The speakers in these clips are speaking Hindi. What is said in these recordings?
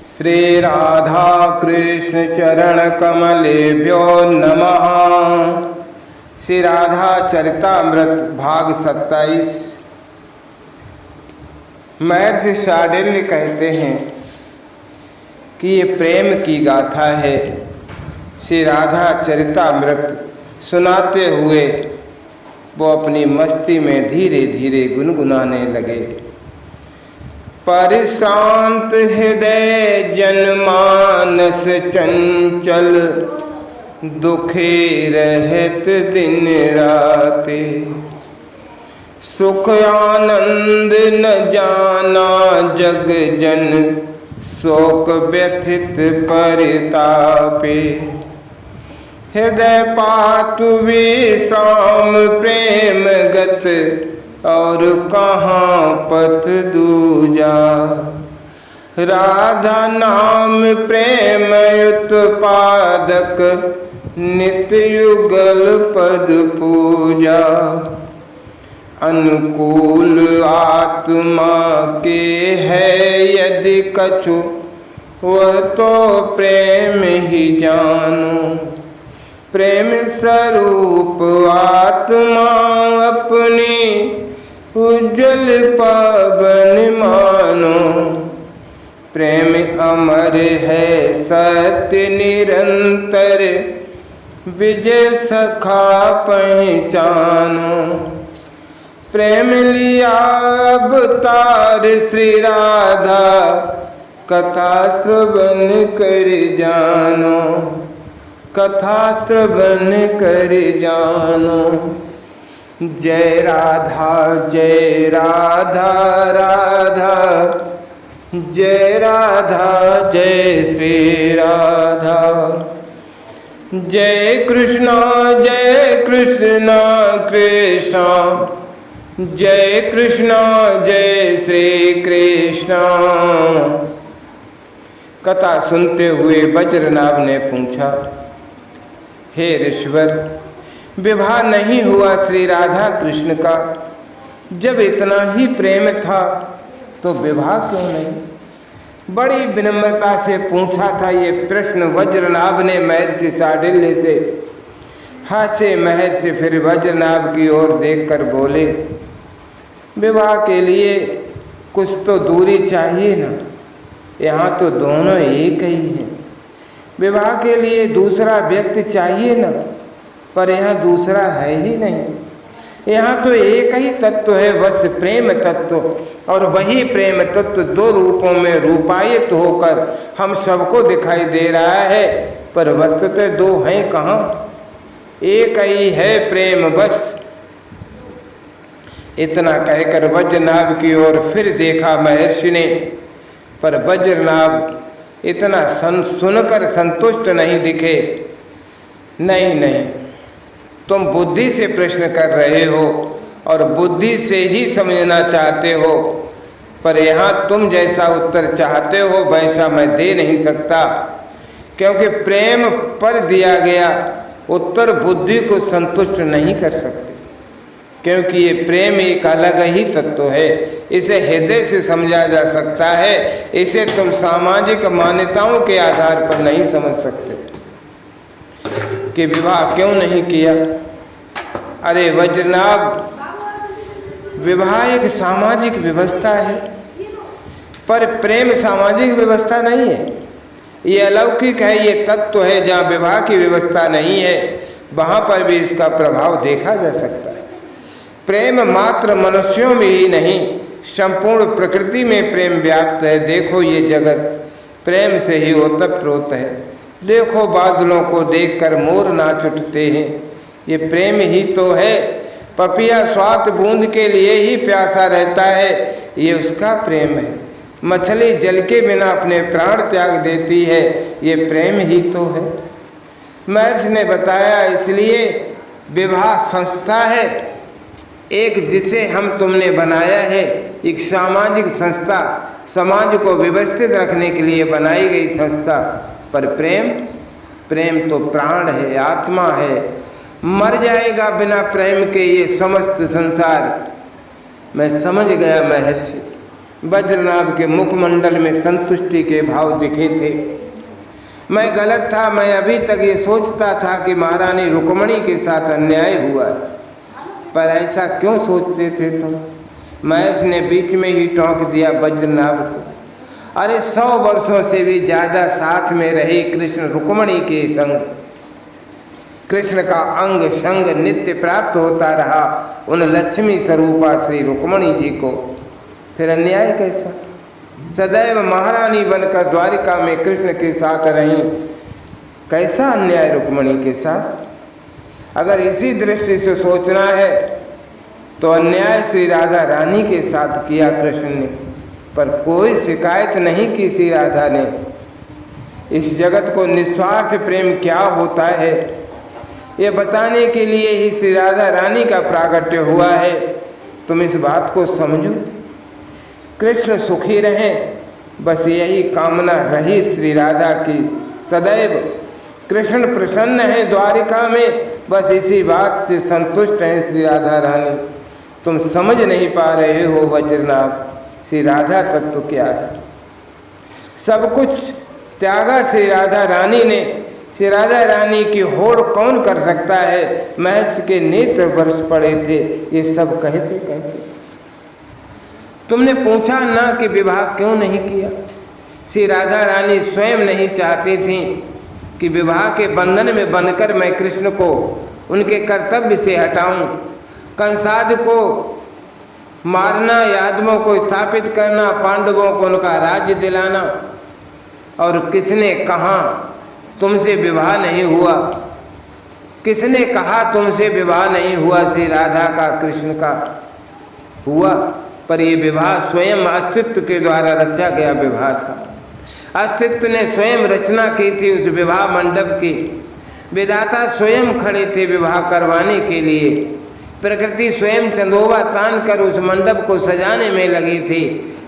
श्री राधा कृष्ण चरण कमलेभ्यो नमः। श्री राधा चरितामृत भाग 27। महर्षि शांडिल्य कहते हैं कि ये प्रेम की गाथा है। श्री राधा चरितामृत सुनाते हुए वो अपनी मस्ती में धीरे धीरे गुनगुनाने लगे। परिश्रांत हृदय जनमानस चंचल, दुखे रहत दिन राते। सुख आनंद न जाना जग जन, शोक व्यथित परितापे। हृदय पातु विश्राम प्रेम गत, और कहाँ पथ दूजा। राधा नाम प्रेम उत्पादक, नित्य युगल पद पूजा। अनुकूल आत्मा के है यदि कछु, वह तो प्रेम ही जानो। प्रेम स्वरूप आत्मा अपनी, उज्जवल पावन मानो। प्रेम अमर है सत्य निरंतर, विजय सखा पहचानो। प्रेम लिया अवतार श्री राधा, कथा श्रवण कर जानो। कथा श्रवण कर जानो। जय राधा राधा, जय राधा जय श्री राधा। जय कृष्णा कृष्णा, जय कृष्णा जय श्री कृष्णा। कथा सुनते हुए वज्रनाभ ने पूछा, हे ऋषवर, विवाह नहीं हुआ श्री राधा कृष्ण का? जब इतना ही प्रेम था तो विवाह क्यों नहीं? बड़ी विनम्रता से पूछा था ये प्रश्न वज्रनाभ ने महर्षि शांडिल्य से। हासे महर्षि फिर वज्रनाभ की ओर देखकर बोले, विवाह के लिए कुछ तो दूरी चाहिए ना। यहाँ तो दोनों एक ही हैं। विवाह के लिए दूसरा व्यक्ति चाहिए ना, पर यहाँ दूसरा है ही नहीं। यहाँ तो एक ही तत्व है, बस प्रेम तत्व। और वही प्रेम तत्व दो रूपों में रूपायित होकर हम सबको दिखाई दे रहा है, पर वस्तुतः दो हैं कहाँ? एक ही है प्रेम बस। इतना कहकर वज्रनाभ की ओर फिर देखा महर्षि ने, पर वज्रनाभ इतना सुनकर संतुष्ट नहीं दिखे। नहीं, तुम बुद्धि से प्रश्न कर रहे हो और बुद्धि से ही समझना चाहते हो, पर यहाँ तुम जैसा उत्तर चाहते हो वैसा मैं दे नहीं सकता, क्योंकि प्रेम पर दिया गया उत्तर बुद्धि को संतुष्ट नहीं कर सकते। क्योंकि ये प्रेम एक अलग ही तत्व है, इसे हृदय से समझा जा सकता है। इसे तुम सामाजिक मान्यताओं के आधार पर नहीं समझ सकते कि विवाह क्यों नहीं किया। अरे वज्रनाभ, विवाह एक सामाजिक व्यवस्था है, पर प्रेम सामाजिक व्यवस्था नहीं है। ये अलौकिक है, ये तत्व है। जहाँ विवाह की व्यवस्था नहीं है वहाँ पर भी इसका प्रभाव देखा जा सकता है। प्रेम मात्र मनुष्यों में ही नहीं, संपूर्ण प्रकृति में प्रेम व्याप्त है। देखो ये जगत प्रेम से ही ओतप्रोत है। देखो बादलों को देखकर मोर नाच उठते हैं, ये प्रेम ही तो है। पपिया स्वात बूंद के लिए ही प्यासा रहता है, ये उसका प्रेम है। मछली जल के बिना अपने प्राण त्याग देती है, ये प्रेम ही तो है। महर्षि ने बताया, इसलिए विवाह संस्था है एक, जिसे हम तुमने बनाया है। एक सामाजिक संस्था, समाज को व्यवस्थित रखने के लिए बनाई गई संस्था। पर प्रेम तो प्राण है, आत्मा है। मर जाएगा बिना प्रेम के ये समस्त संसार। मैं समझ गया महर्षि, वज्रनाभ के मुखमंडल में संतुष्टि के भाव दिखे थे। मैं गलत था, मैं अभी तक ये सोचता था कि महारानी रुक्मिणी के साथ अन्याय हुआ, पर ऐसा क्यों सोचते थे तुम? महर्षि ने बीच में ही टोक दिया वज्रनाभ को, अरे 100 वर्षों से भी ज़्यादा साथ में रही कृष्ण रुक्मिणी के संग, कृष्ण का अंग संग नित्य प्राप्त होता रहा उन लक्ष्मी स्वरूपा श्री रुक्मिणी जी को, फिर अन्याय कैसा? सदैव महारानी बनकर द्वारिका में कृष्ण के साथ रहीं, कैसा अन्याय रुक्मिणी के साथ? अगर इसी दृष्टि से सोचना है तो अन्याय श्री राधा रानी के साथ किया कृष्ण ने, पर कोई शिकायत नहीं की श्री राधा ने। इस जगत को निस्वार्थ प्रेम क्या होता है ये बताने के लिए ही श्री राधा रानी का प्राकट्य हुआ है। तुम इस बात को समझो, कृष्ण सुखी रहें, बस यही कामना रही श्री राधा की सदैव। कृष्ण प्रसन्न है द्वारिका में, बस इसी बात से संतुष्ट हैं श्री राधा रानी। तुम समझ नहीं पा रहे हो वज्रनाभ, श्री राधा तत्व क्या है। सब कुछ त्यागा श्री राधा रानी ने। श्री राधा रानी की होड़ कौन कर सकता है? महर्षि के नेत्र बरस पड़े थे ये सब कहते कहते। तुमने पूछा ना कि विवाह क्यों नहीं किया? श्री राधा रानी स्वयं नहीं चाहती थीं कि विवाह के बंधन में बंधकर मैं कृष्ण को उनके कर्तव्य से हटाऊं। कंसाद को मारना, यादवों को स्थापित करना, पांडवों को उनका राज्य दिलाना, और किसने कहा तुमसे विवाह नहीं हुआ? किसने कहा तुमसे विवाह नहीं हुआ? श्री राधा का कृष्ण का हुआ, पर यह विवाह स्वयं अस्तित्व के द्वारा रचा गया विवाह था। अस्तित्व ने स्वयं रचना की थी उस विवाह मंडप की। विधाता स्वयं खड़े थे विवाह करवाने के लिए। प्रकृति स्वयं चंदोबा तान कर उस मंडप को सजाने में लगी थी।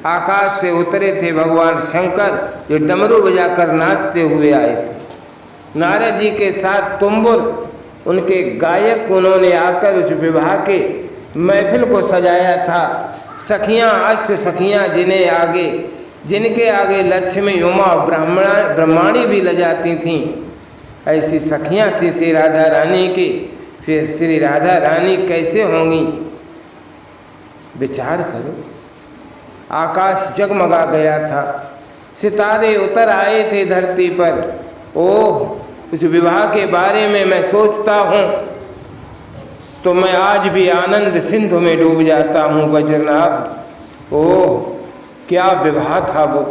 आकाश से उतरे थे भगवान शंकर जो डमरू बजाकर नाचते हुए आए थे। नारद जी के साथ तुम्बुर उनके गायक उन्होंने आकर उस विवाह के महफिल को सजाया था। सखियां, अष्ट सखियां जिनके आगे लक्ष्मी, उमा, ब्रह्माणी भी लजाती थीं, ऐसी सखियां थी श्री राधा रानी की। फिर श्री राधा रानी कैसे होंगी? विचार करो। आकाश जगमगा गया था, सितारे उतर आए थे धरती पर। ओह, उस विवाह के बारे में मैं सोचता हूँ तो मैं आज भी आनंद सिंधु में डूब जाता हूँ वज्रनाभ। ओह, क्या विवाह था वो।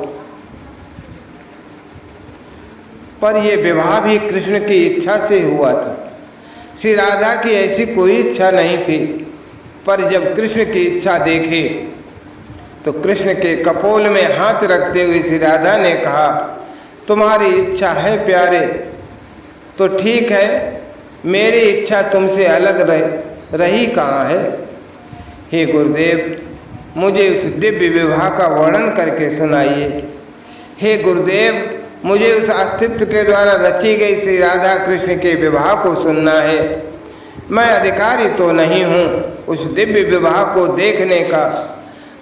पर यह विवाह भी कृष्ण की इच्छा से हुआ था। श्री राधा की ऐसी कोई इच्छा नहीं थी, पर जब कृष्ण की इच्छा देखी तो कृष्ण के कपोल में हाथ रखते हुए श्री राधा ने कहा, तुम्हारी इच्छा है प्यारे तो ठीक है, मेरी इच्छा तुमसे अलग रही कहाँ है? हे गुरुदेव, मुझे उस दिव्य विवाह का वर्णन करके सुनाइए। हे गुरुदेव, मुझे उस अस्तित्व के द्वारा रची गई श्री राधा कृष्ण के विवाह को सुनना है। मैं अधिकारी तो नहीं हूँ उस दिव्य विवाह को देखने का,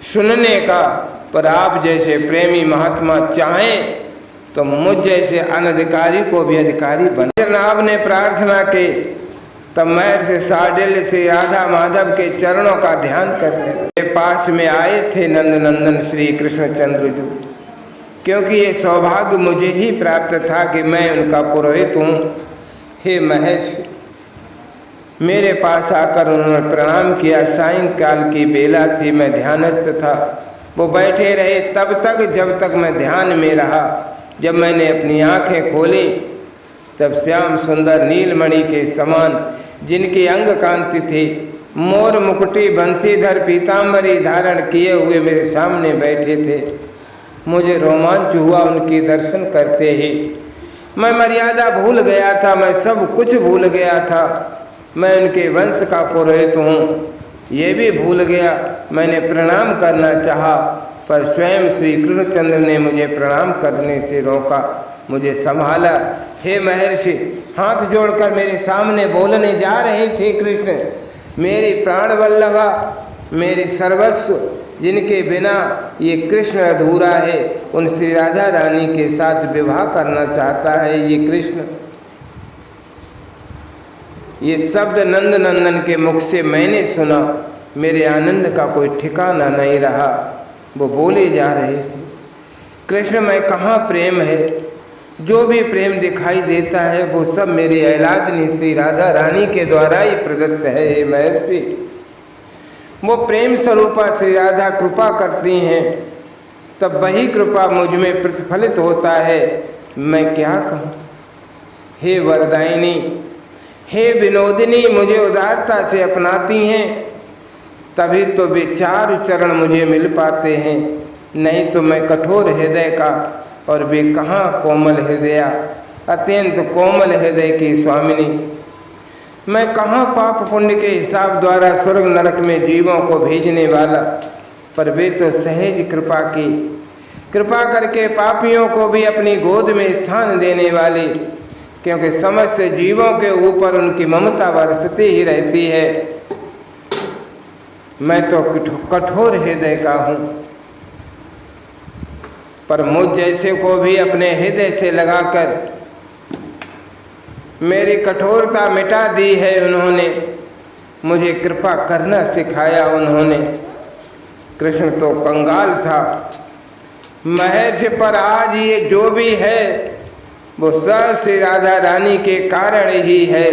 सुनने का, पर आप जैसे प्रेमी महात्मा चाहें तो मुझ जैसे अनधिकारी को भी अधिकारी बन। वज्रनाभ ने प्रार्थना की, तब महर्षि शार्दूल से राधा माधव के चरणों का ध्यान करने लगे। पास में आए थे नंदनंदन श्री कृष्णचंद्र जी, क्योंकि ये सौभाग्य मुझे ही प्राप्त था कि मैं उनका पुरोहित हूँ। हे महर्षि, मेरे पास आकर उन्होंने प्रणाम किया। सायंकाल की बेला थी, मैं ध्यानस्थ था। वो बैठे रहे तब तक जब तक मैं ध्यान में रहा। जब मैंने अपनी आंखें खोली तब श्याम सुंदर नीलमणि के समान जिनकी अंग कांति थी, मोर मुकुटी बंसीधर पीताम्बरी धारण किए हुए मेरे सामने बैठे थे। मुझे रोमांच हुआ उनके दर्शन करते ही। मैं मर्यादा भूल गया था, मैं सब कुछ भूल गया था। मैं उनके वंश का पुरोहित हूँ ये भी भूल गया। मैंने प्रणाम करना चाहा, पर स्वयं श्री कृष्णचंद्र ने मुझे प्रणाम करने से रोका, मुझे संभाला। हे महर्षि, हाथ जोड़कर मेरे सामने बोलने जा रहे थे कृष्ण, मेरी प्राण वल्लभा, मेरी सर्वस्व, जिनके बिना ये कृष्ण अधूरा है, उन श्री राधा रानी के साथ विवाह करना चाहता है ये कृष्ण। ये शब्द नंद नंदन के मुख से मैंने सुना, मेरे आनंद का कोई ठिकाना नहीं रहा। वो बोले जा रहे थे, कृष्ण में कहाँ प्रेम है? जो भी प्रेम दिखाई देता है वो सब मेरी ऐलादनी श्री राधा रानी के द्वारा ही प्रदत्त है। हे महर्षि, वो प्रेम स्वरूपा श्री राधा कृपा करती हैं, तब वही कृपा मुझ में प्रतिफलित होता है। मैं क्या कहूँ? हे वरदायिनी, हे विनोदिनी, मुझे उदारता से अपनाती हैं, तभी तो वे चार चरण मुझे मिल पाते हैं। नहीं तो मैं कठोर हृदय का और वे कहाँ कोमल हृदया, अत्यंत कोमल हृदय की स्वामिनी। मैं कहाँ पाप पुण्य के हिसाब द्वारा स्वर्ग नरक में जीवों को भेजने वाला, पर वे तो सहज कृपा की, कृपा करके पापियों को भी अपनी गोद में स्थान देने वाली, क्योंकि समस्त जीवों के ऊपर उनकी ममता बरसती ही रहती है। मैं तो कठोर हृदय का हूँ, पर मुझ जैसे को भी अपने हृदय से लगाकर मेरी कठोरता मिटा दी है उन्होंने, मुझे कृपा करना सिखाया उन्होंने। कृष्ण तो कंगाल था महर्षि, पर आज ये जो भी है वो सब श्री राधा रानी के कारण ही है।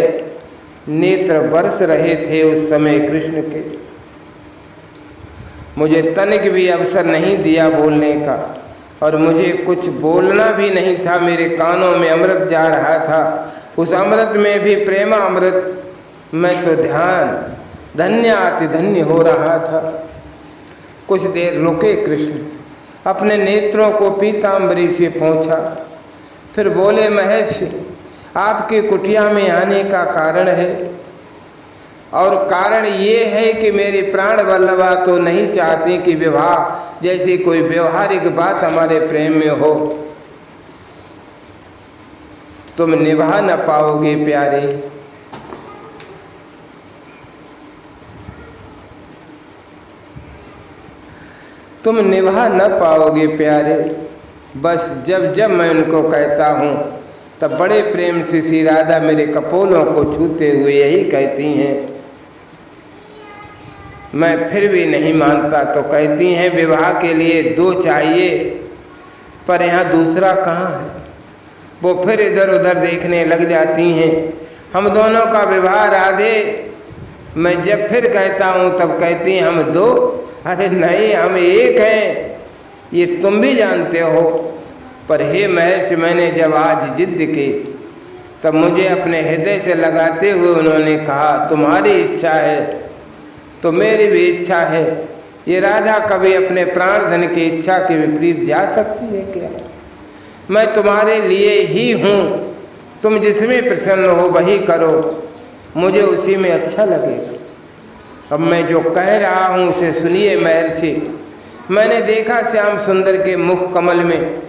नेत्र बरस रहे थे उस समय कृष्ण के, मुझे तनिक भी अवसर नहीं दिया बोलने का, और मुझे कुछ बोलना भी नहीं था। मेरे कानों में अमृत जा रहा था, उस अमृत में भी प्रेमा अमृत। मैं तो ध्यान धन्य अति धन्य हो रहा था। कुछ देर रुके कृष्ण, अपने नेत्रों को पीतांबरी से पोंछा, फिर बोले, महर्षि, आपकी कुटिया में आने का कारण है, और कारण ये है कि मेरी प्राण वल्लभा तो नहीं चाहती कि विवाह जैसी कोई व्यवहारिक बात हमारे प्रेम में हो। तुम निभा न पाओगे प्यारे, तुम निभा न पाओगे प्यारे। बस जब जब मैं उनको कहता हूँ तब बड़े प्रेम से श्री राधा मेरे कपोलों को छूते हुए यही कहती हैं। मैं फिर भी नहीं मानता तो कहती हैं, विवाह के लिए दो चाहिए, पर यहाँ दूसरा कहाँ है? वो फिर इधर उधर देखने लग जाती हैं। हम दोनों का विवाह राधे। मैं जब फिर कहता हूँ तब कहती हैं, हम दो? अरे नहीं, हम एक हैं, ये तुम भी जानते हो। पर हे महर्षि, मैंने जब आज जिद की तब मुझे अपने हृदय से लगाते हुए उन्होंने कहा, तुम्हारी इच्छा है तो मेरी भी इच्छा है। ये राधा कभी अपने प्राण धन की इच्छा के विपरीत जा सकती है क्या? मैं तुम्हारे लिए ही हूँ, तुम जिसमें प्रसन्न हो वही करो, मुझे उसी में अच्छा लगेगा। अब मैं जो कह रहा हूँ उसे सुनिए महर्षि। मैंने देखा श्याम सुंदर के मुख कमल में,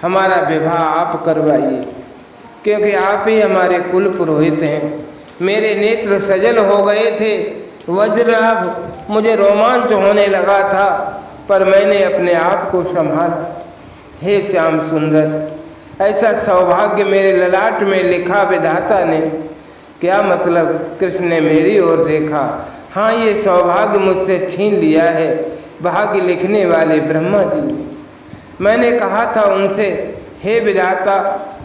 हमारा विवाह आप करवाइए, क्योंकि आप ही हमारे कुल पुरोहित हैं। मेरे नेत्र सजल हो गए थे, वज्रलाभ मुझे रोमांच होने लगा था, पर मैंने अपने आप को संभाला। हे श्याम सुंदर, ऐसा सौभाग्य मेरे ललाट में लिखा विधाता ने। क्या मतलब? कृष्ण ने मेरी ओर देखा। हाँ, ये सौभाग्य मुझसे छीन लिया है भाग्य लिखने वाले ब्रह्मा जी ने। मैंने कहा था उनसे, हे विधाता,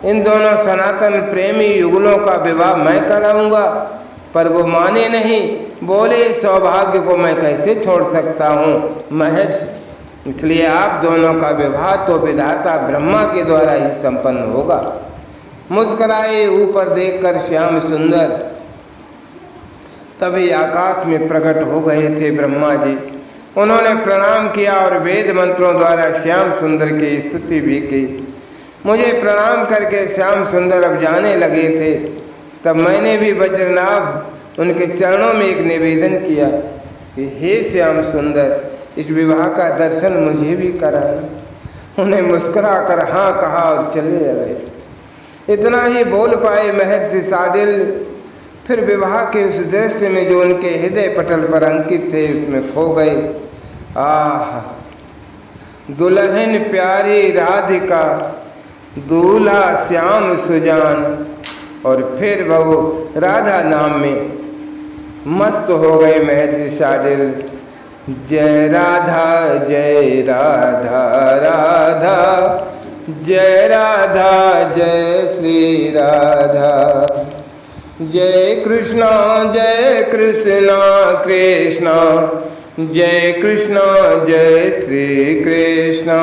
इन दोनों सनातन प्रेमी युगलों का विवाह मैं कराऊंगा, पर वो माने नहीं। बोले, सौभाग्य को मैं कैसे छोड़ सकता हूँ महर्षि, इसलिए आप दोनों का विवाह तो विधाता ब्रह्मा के द्वारा ही संपन्न होगा। मुस्कुराए ऊपर देखकर श्याम सुंदर। तभी आकाश में प्रकट हो गए थे ब्रह्मा जी। उन्होंने प्रणाम किया और वेद मंत्रों द्वारा श्याम सुंदर की स्तुति भी की। मुझे प्रणाम करके श्याम सुंदर अब जाने लगे थे, तब मैंने भी वज्रनाभ उनके चरणों में एक निवेदन किया कि हे श्याम सुंदर, इस विवाह का दर्शन मुझे भी कराना। उन्हें मुस्कुरा कर हाँ कहा और चले गए। इतना ही बोल पाए महर्षि शार्दुल। फिर विवाह के उस दृश्य में जो उनके हृदय पटल पर अंकित थे उसमें खो गए। आह, दुल्हन प्यारी राधिका, दूल्हा श्याम सुजान। और फिर वो राधा नाम में मस्त हो गए महर्षि शार्दूल। जय राधा राधा, जय राधा जय श्री राधा। जय कृष्णा कृष्णा, जय कृष्णा जय श्री कृष्णा।